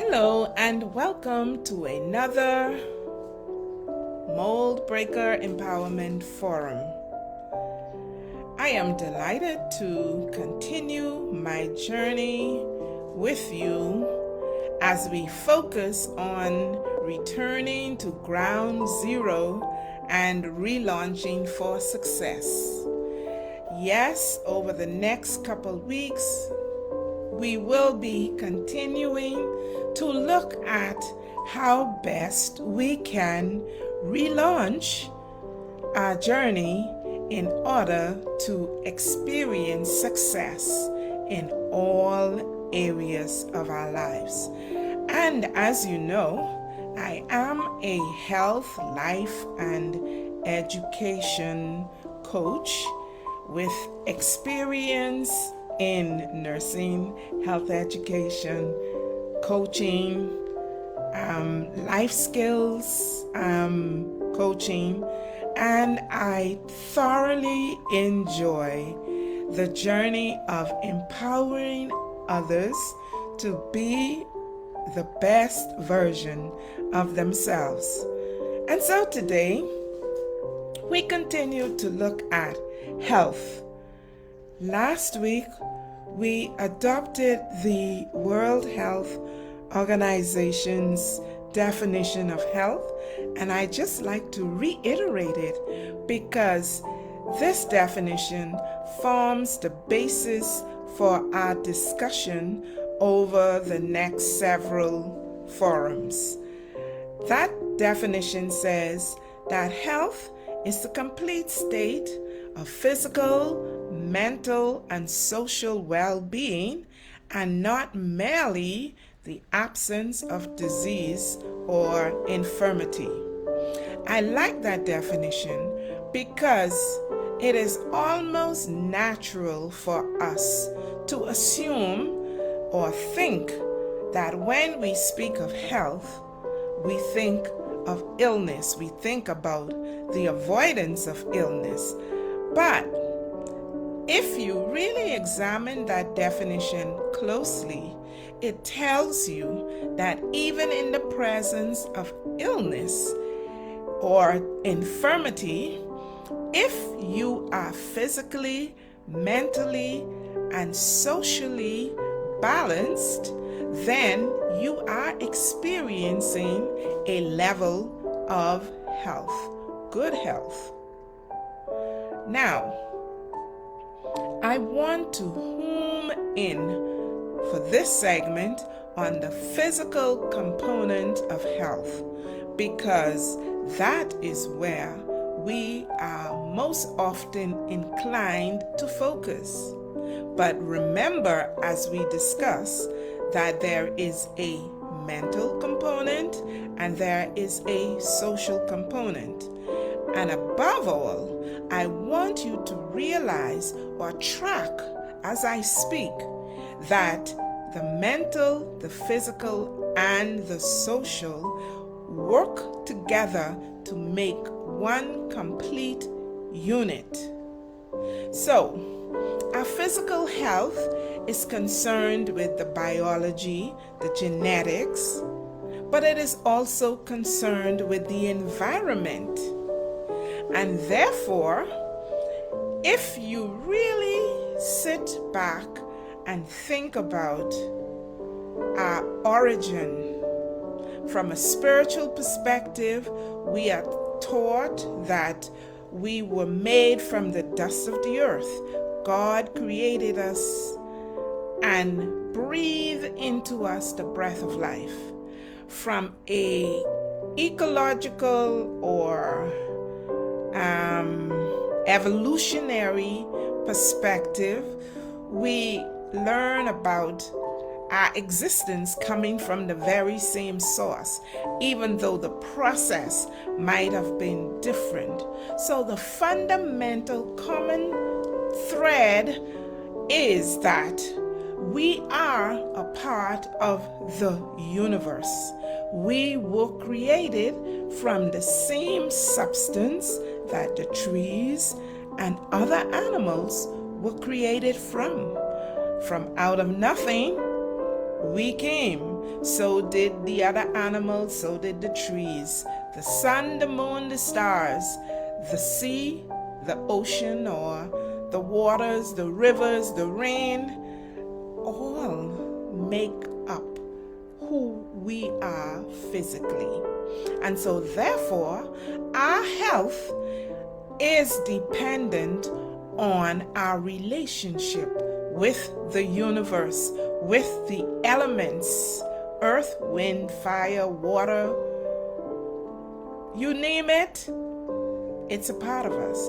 Hello and welcome to another Mould Breaker Empowerment Forum. I am delighted to continue my journey with you as we focus on returning to ground zero and relaunching for success. Yes, over the next couple weeks, we will be continuing to look at how best we can relaunch our journey in order to experience success in all areas of our lives. And as you know, I am a health, life, and education coach with experience in nursing, health education, coaching, life skills coaching, and I thoroughly enjoy the journey of empowering others to be the best version of themselves. And so today, we continue to look at health. Last week, we adopted the World Health Organization's definition of health, and I just like to reiterate it because this definition forms the basis for our discussion over the next several forums. That definition says that health is the complete state of physical, mental, and social well-being, and not merely the absence of disease or infirmity. I like that definition because it is almost natural for us to assume or think that when we speak of health, we think of illness. We think about the avoidance of illness. But if you really examine that definition closely, it tells you that even in the presence of illness or infirmity, if you are physically, mentally, and socially balanced, then you are experiencing a level of health, good health. Now, I want to hone in for this segment on the physical component of health because that is where we are most often inclined to focus. But remember, as we discuss, that there is a mental component and there is a social component. And above all, I want you to realize or track as I speak that the mental, the physical, and the social work together to make one complete unit. So, our physical health is concerned with the biology, the genetics, but it is also concerned with the environment. And therefore, if you really sit back and think about our origin from a spiritual perspective, we are taught that we were made from the dust of the earth. God created us and breathed into us the breath of life. From a ecological or evolutionary perspective, we learn about our existence coming from the very same source, even though the process might have been different. So the fundamental common thread is that we are a part of the universe. We were created from the same substance that the trees and other animals were created from out of nothing we came. So did the other animals, so did the trees, the sun, the moon, the stars, the sea, the ocean, or the waters, the rivers, the rain, all make up who we are physically. And so therefore, our health is dependent on our relationship with the universe, with the elements, earth, wind, fire, water, you name it, it's a part of us.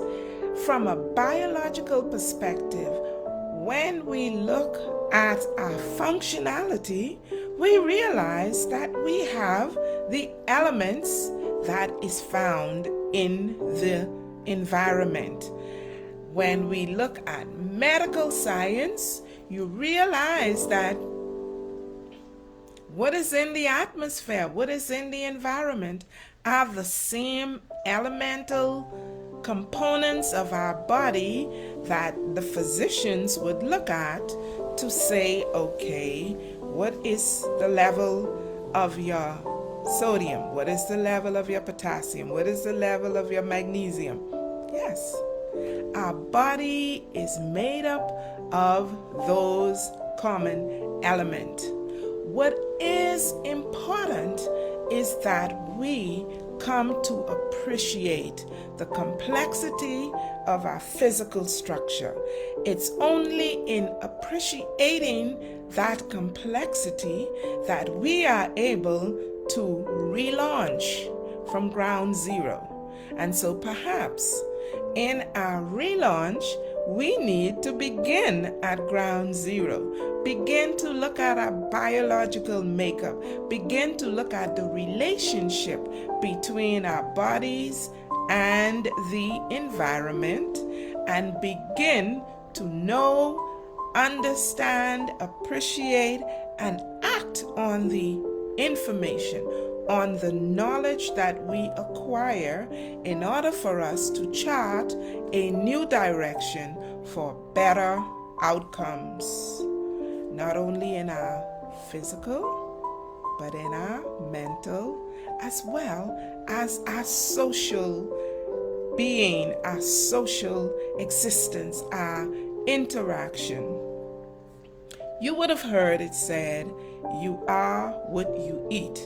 From a biological perspective, when we look at our functionality, we realize that we have the elements that is found in the environment. When we look at medical science, you realize that what is in the atmosphere, what is in the environment, are the same elemental components of our body that the physicians would look at to say, okay, what is the level of your sodium? What is the level of your potassium? What is the level of your magnesium? Yes, our body is made up of those common elements. What is important is that we come to appreciate the complexity of our physical structure. It's only in appreciating that complexity that we are able to relaunch from ground zero. And so perhaps in our relaunch, we need to begin at ground zero. Begin to look at our biological makeup. Begin to look at the relationship between our bodies and the environment, and begin to know, understand, appreciate, and act on the information, on the knowledge that we acquire in order for us to chart a new direction for better outcomes, not only in our physical, but in our mental, as well as our social being, our social existence, our interaction. You would have heard it said, you are what you eat.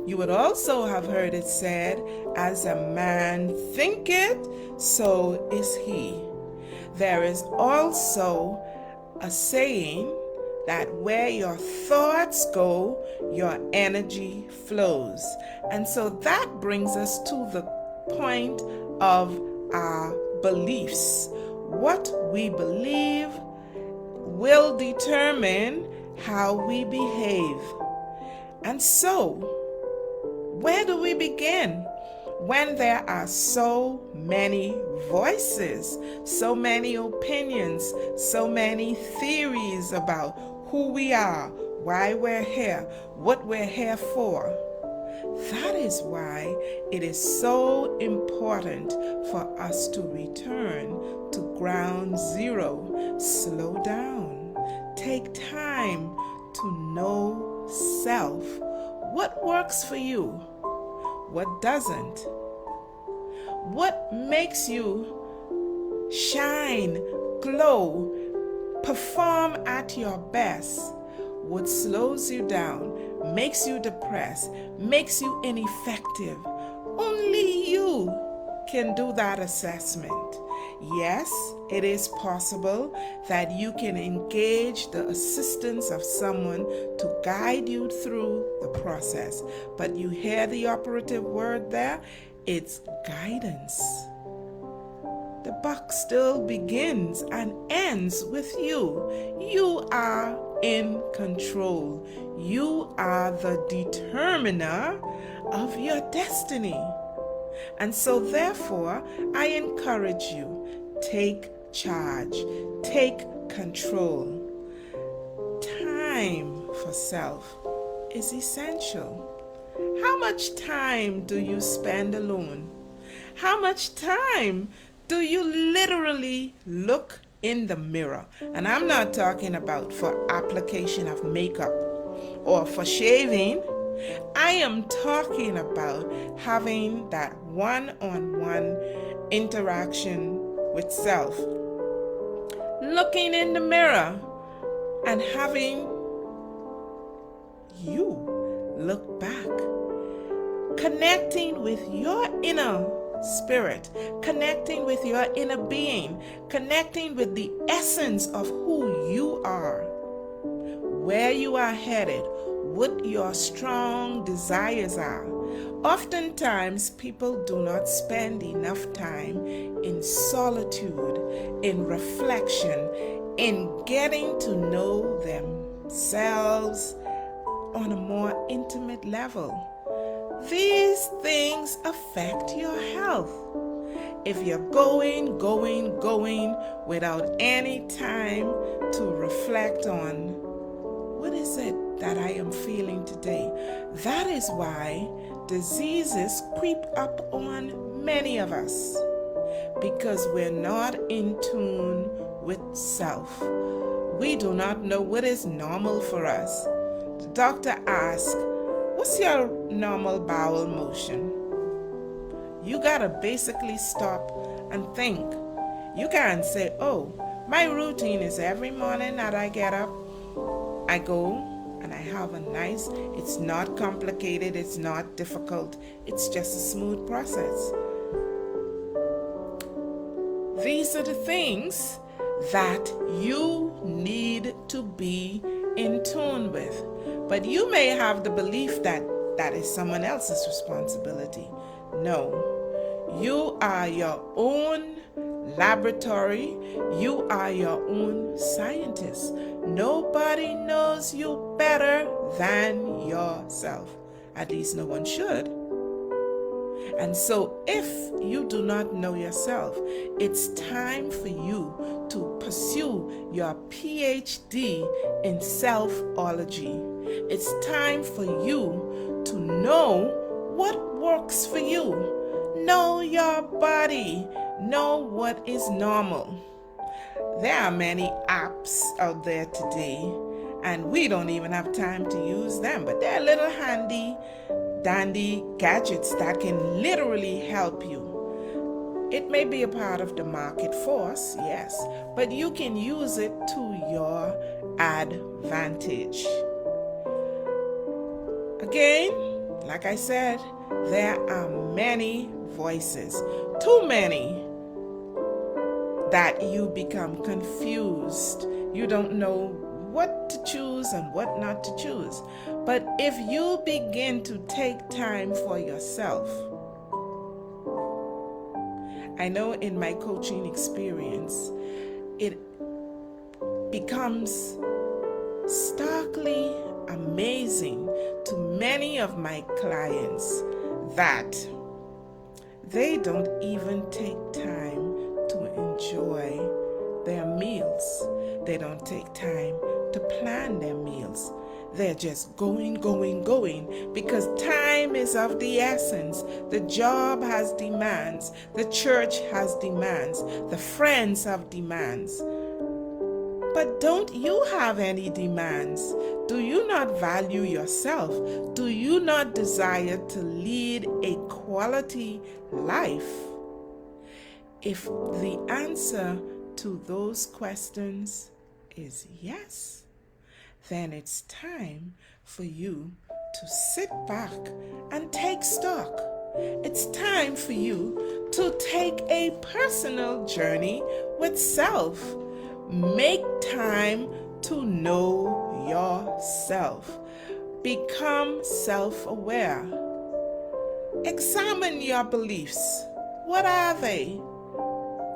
You would also have heard it said, as a man thinketh, so is he. There is also a saying that where your thoughts go, your energy flows. And so that brings us to the point of our beliefs. What we believe will determine how we behave. And so, where do we begin when there are so many voices, so many opinions, so many theories about who we are, why we're here, what we're here for? That is why it is so important for us to return to ground zero. Slow down. Take time to know self. What works for you? What doesn't? What makes you shine, glow, perform at your best? What slows you down, makes you depressed, makes you ineffective? Only you can do that assessment. Yes, it is possible that you can engage the assistance of someone to guide you through the process. But you hear the operative word there? It's guidance. The buck still begins and ends with you. You are in control. You are the determiner of your destiny. And so therefore, I encourage you, take charge, take control. Time for self is essential. How much time do you spend alone? How much time do you literally look in the mirror? And I'm not talking about for application of makeup. or for shaving. I am talking about having that one-on-one interaction with self. Looking in the mirror and having you look back. Connecting with your inner spirit, connecting with your inner being, connecting with the essence of who you are, where you are headed, what your strong desires are. Oftentimes, people do not spend enough time in solitude, in reflection, in getting to know themselves on a more intimate level. These things affect your health. If you're going without any time to reflect on what is it that I am feeling today, that is why diseases creep up on many of us, because we're not in tune with self. We do not know what is normal for us. The doctor asks, what's your normal bowel motion? You gotta basically stop and think. You can't say, oh, my routine is every morning that I get up, I go and I have a nice, it's not complicated, it's not difficult, it's just a smooth process. These are the things that you need to be in tune with. But you may have the belief that that is someone else's responsibility. No, you are your own laboratory. You are your own scientist. Nobody knows you better than yourself. At least no one should. And so if you do not know yourself, it's time for you to pursue your PhD in selfology. It's time for you to know what works for you. Know your body. Know what is normal. There are many apps out there today, and we don't even have time to use them, but they're little handy dandy gadgets that can literally help you. It may be a part of the market force, yes, but you can use it to your advantage. Again, like I said, there are many voices, too many, that you become confused. You don't know what to choose and what not to choose. But if you begin to take time for yourself, I know in my coaching experience, it becomes starkly amazing to many of my clients that they don't even take time to enjoy their meals. They don't take time to plan their meals. They're just going because time is of the essence. The job has demands. The church has demands. The friends have demands. But don't you have any demands? Do you not value yourself? Do you not desire to lead a quality life? If the answer to those questions is yes, then it's time for you to sit back and take stock. It's time for you to take a personal journey with self. Make time to know yourself. Become self-aware. Examine your beliefs. What are they?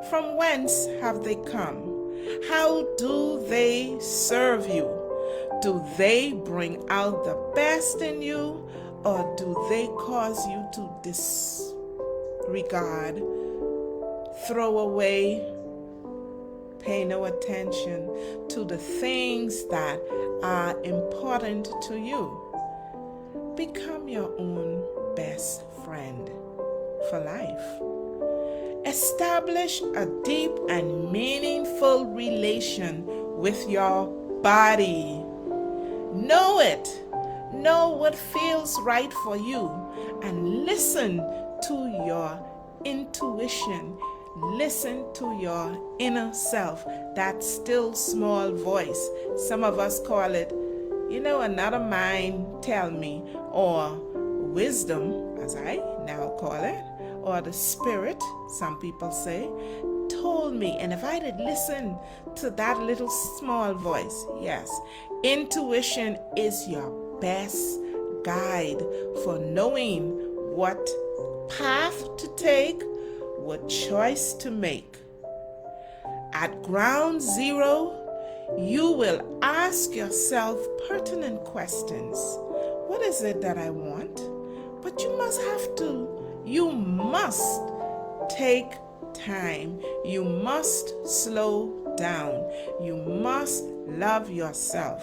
From whence have they come? How do they serve you? Do they bring out the best in you, or do they cause you to disregard, throw away, pay no attention to the things that are important to you? Become your own best friend for life. Establish a deep and meaningful relation with your body. Know it. Know what feels right for you, and listen to your intuition. Listen to your inner self, that still small voice. Some of us call it, another mind tell me, or wisdom, as I now call it, or the spirit, some people say, told me. And if I did listen to that little small voice, yes, intuition is your best guide for knowing what path to take, what choice to make. At ground zero, you will ask yourself pertinent questions. What is it that I want? But you must take time. You must slow down. You must love yourself.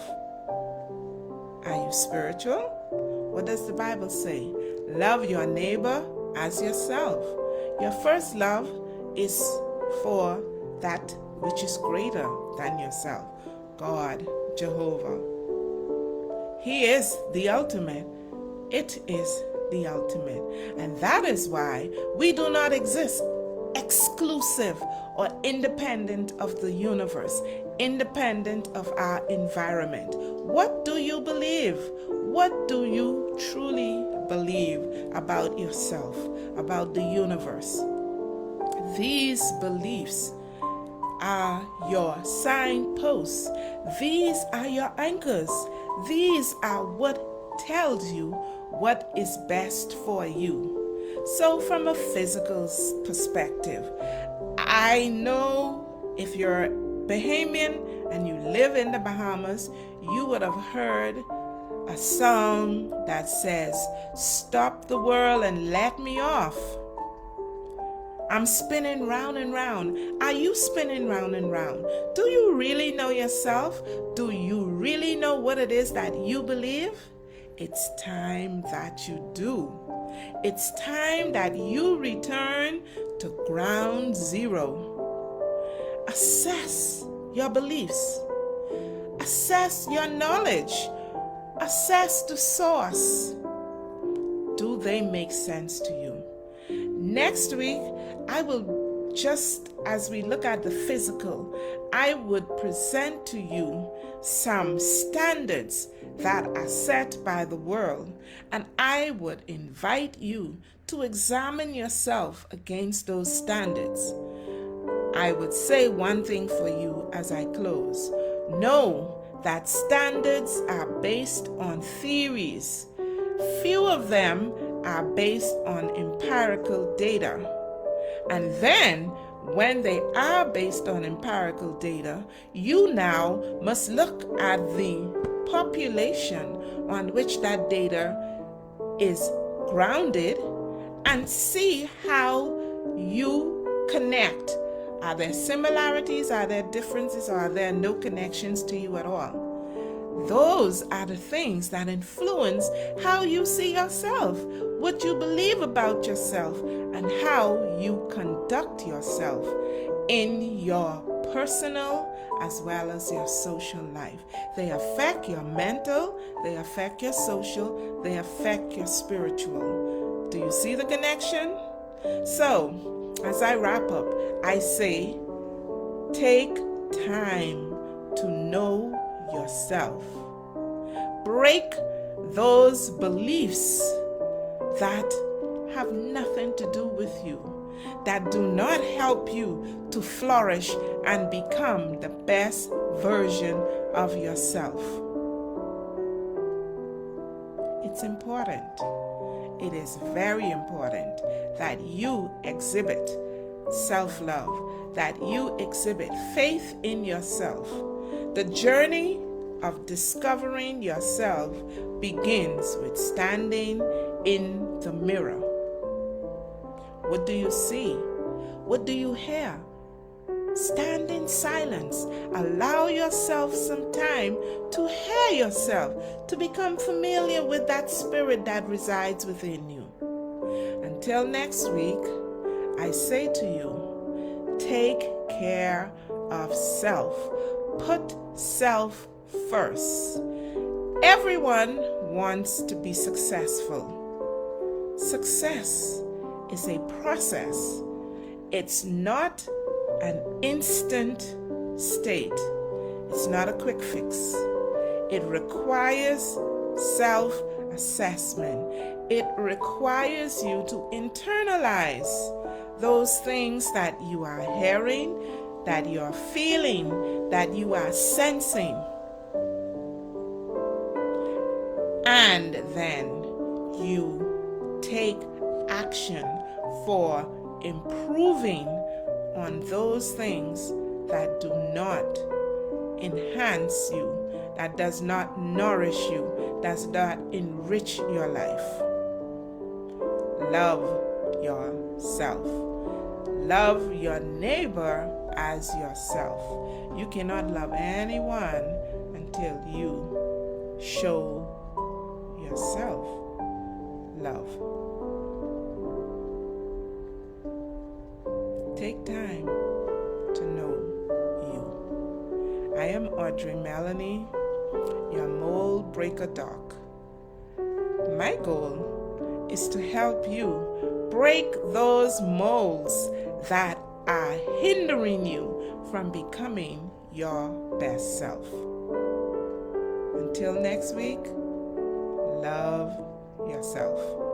Are you spiritual? What does the Bible say? Love your neighbor as yourself. Your first love is for that which is greater than yourself. God, Jehovah. He is the ultimate. It is the ultimate. And that is why we do not exist exclusive or independent of the universe, independent of our environment. What do you believe? What do you truly believe about yourself, about the universe? These beliefs are your signposts. These are your anchors. These are what tells you what is best for you. So from a physical perspective, I know if you're Bahamian and you live in the Bahamas, you would have heard a song that says, "Stop the world and let me off. I'm spinning round and round." Are you spinning round and round? Do you really know yourself? Do you really know what it is that you believe? It's time that you do. It's time that you return to ground zero. Assess your beliefs. Assess your knowledge. Assess the source. Do they make sense to you? Next week, I will, just as we look at the physical, I would present to you some standards that are set by the world, and I would invite you to examine yourself against those standards. I would say one thing for you as I close. Know that standards are based on theories. Few of them are based on empirical data. And then, when they are based on empirical data, you now must look at the population on which that data is grounded and see how you connect. Are there similarities? Are there differences? Or are there no connections to you at all? Those are the things that influence how you see yourself, what you believe about yourself, and how you conduct yourself in your personal as well as your social life. They affect your mental, they affect your social, they affect your spiritual. Do you see the connection? So, as I wrap up, I say, take time to know yourself. Break those beliefs that have nothing to do with you, that do not help you to flourish and become the best version of yourself. It's important. It is very important that you exhibit self-love, that you exhibit faith in yourself. The journey of discovering yourself begins with standing in the mirror. What do you see? What do you hear? Stand in silence. Allow yourself some time to hear yourself, to become familiar with that spirit that resides within you. Until next week, I say to you, take care of self. Put self first. Everyone wants to be successful. Success is a process. It's not an instant state. It's not a quick fix. It requires self-assessment. It requires you to internalize those things that you are hearing, that you are feeling, that you are sensing. And then you take action for improving on those things that do not enhance you, that does not nourish you, does not enrich your life. Love yourself. Love your neighbor as yourself. You cannot love anyone until you show yourself love. Take time to know you. I am Audrey-Mellayne, your Mould Breaker Doc. My goal is to help you break those molds that are hindering you from becoming your best self. Until next week, love yourself.